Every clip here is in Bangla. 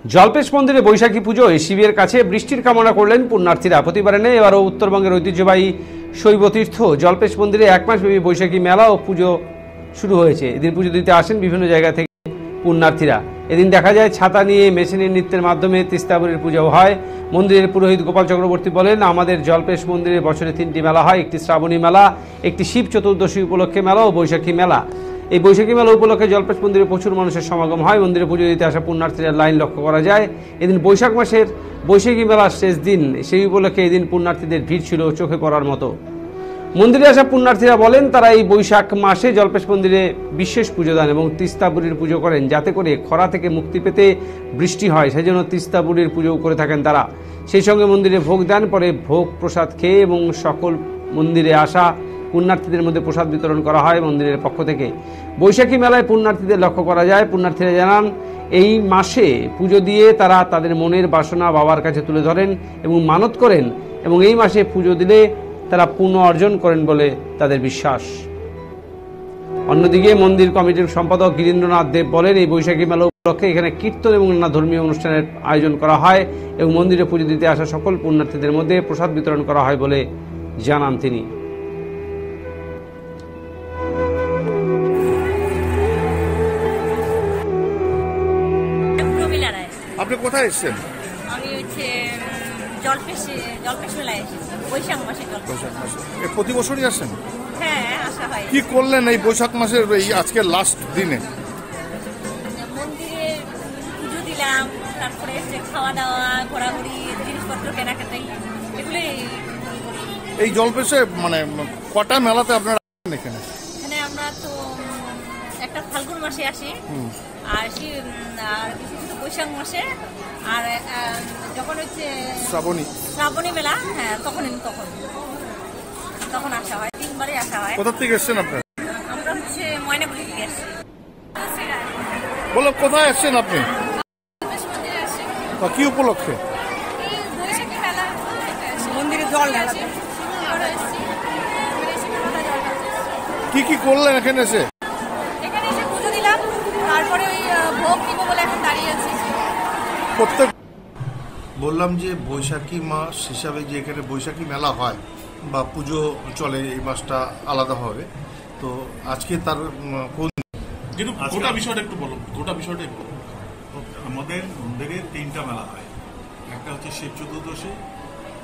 জল্পেশ মন্দিরে বৈশাখী পুজোয় শিবের কাছে বৃষ্টির কামনা করলেন পুণ্যার্থীরা। প্রতিবারে নেই, এবারও উত্তরবঙ্গের ঐতিহ্যবাহী শৈবতীর্থ জল্পেশ মন্দিরে এক মাসব্যাপী বৈশাখী মেলা ও পুজো শুরু হয়েছে। এদিন পুজো দিতে আসেন বিভিন্ন জায়গা থেকে পুণ্যার্থীরা। এদিন দেখা যায় ছাতা নিয়ে মেশিনের নৃত্যের মাধ্যমে তিস্তাবরীর পুজো হয়। মন্দিরের পুরোহিত গোপাল চক্রবর্তী বলেন, আমাদের জল্পেশ মন্দিরে বছরে 3টি মেলা হয়, একটি শ্রাবণী মেলা, একটি শিব চতুর্দশী উপলক্ষে মেলা ও বৈশাখী মেলা। এই বৈশাখী মেলা উপলক্ষে জল্পেশ মন্দিরে প্রচুর মানুষের সমাগম হয়। মন্দিরে পুজো দিতে আসা পুণ্যার্থীদের লাইন লক্ষ্য করা যায়। এদিন বৈশাখ মাসের বৈশাখী মেলার শেষ দিন, সেই উপলক্ষে এদিন পুণ্যার্থীদের ভিড় ছিল চোখে পড়ার মতো। মন্দিরে আসা পুণ্যার্থীরা বলেন, তারা এই বৈশাখ মাসে জল্পেশ মন্দিরে বিশেষ পুজো দেন এবং তিস্তাবরীর পুজো করেন, যাতে করে খরা থেকে মুক্তি পেতে বৃষ্টি হয়, সেই জন্য তিস্তাবরীর পুজো করে থাকেন তারা। সেই সঙ্গে মন্দিরে ভোগ দেন, পরে ভোগ প্রসাদ খেয়ে এবং সকল মন্দিরে আসা পুণ্যার্থীদের মধ্যে প্রসাদ বিতরণ করা হয় মন্দিরের পক্ষ থেকে। বৈশাখী মেলায় পুণ্যার্থীদের লক্ষ্য করা যায়। পুণ্যার্থীরা জানান, এই মাসে পুজো দিয়ে তারা তাদের মনের বাসনা বাবার কাছে তুলে ধরেন এবং মানত করেন, এবং এই মাসে পুজো দিলে তারা পুণ্য অর্জন করেন বলে তাদের বিশ্বাস। অন্যদিকে মন্দির কমিটির সম্পাদক গিরীন্দ্রনাথ দেব বলেন, এই বৈশাখী মেলা উপলক্ষে এখানে কীর্তন এবং নানা ধর্মীয় অনুষ্ঠানের আয়োজন করা হয় এবং মন্দিরে পুজো দিতে আসা সকল পুণ্যার্থীদের মধ্যে প্রসাদ বিতরণ করা হয় বলে জানান তিনি। আপনি কোথায় এসেছেন? আমি হচ্ছে জল্পেশ মেলায় এসেছি, বৈশাখ মাসে। প্রতি বছরই আসেন? হ্যাঁ, আসা হয়। কি করলেন এই বৈশাখ মাসের এই আজকের লাস্ট দিনে? মন্দিরে পুজো দিলাম, তারপরে খাওয়া দাওয়া, ঘোরাঘুরি, জিনিসপত্র কেনাকাটি, এগুলোই। এই জল্পেশে মানে কটা মেলাতে আপনারা এখানে? এখানে আমরা তো একটা ফাল্গুন মাসে আসি, আর কিছু কিছু বৈশাখ মাসে, আর যখন হচ্ছে শ্রাবণী মেলা, হ্যাঁ তখন আসা হয়। 3বারই আসা হয়। কোথা থেকে এসছেন আপনারা? আমরা হচ্ছে ময়নাগুড়ি থেকে আসছি। বলো, কোথায় এসছেন আপনি? কি উপলক্ষে? মন্দিরে জল ঢালাতে। কি কি করলেন এখানে এসে? এখানে এসে পুজো দিলাম, তারপরে ওই ভোগ দিব বলে এখন দাঁড়িয়ে আছি। বললাম যে বৈশাখী মাস হিসাবে যে এখানে বৈশাখী মেলা হয় বা পুজো চলে, এই মাসটা আলাদা হবে, তো আজকে তার কোন গোটা বিষয়টা একটু বলো। আমাদের মন্দিরে 3টা মেলা হয়। একটা হচ্ছে শিব চতুর্দশী,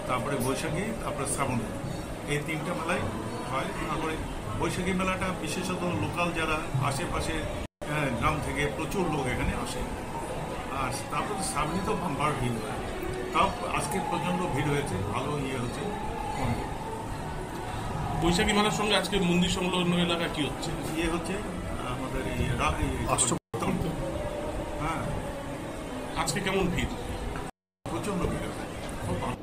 তারপরে বৈশাখী, তারপরে শ্রাবণী। এই 3টা মেলাই হয়। তারপরে বৈশাখী মেলাটা বিশেষত লোকাল যারা আশেপাশে গ্রাম থেকে প্রচুর লোক এখানে আসে। আর তারপরে শ্রাবণী তো বাম্পার ভিড় হয়। তাও আজকে প্রচন্ড ভিড় হয়েছে, ভালো হচ্ছে। বৈশাখী মেলার সঙ্গে আজকে মন্দির সংলগ্ন এলাকা কি হচ্ছে? হচ্ছে আমাদের হ্যাঁ, আজকে কেমন ভিড়? প্রচন্ড ভিড় হয়, খুব ভালো।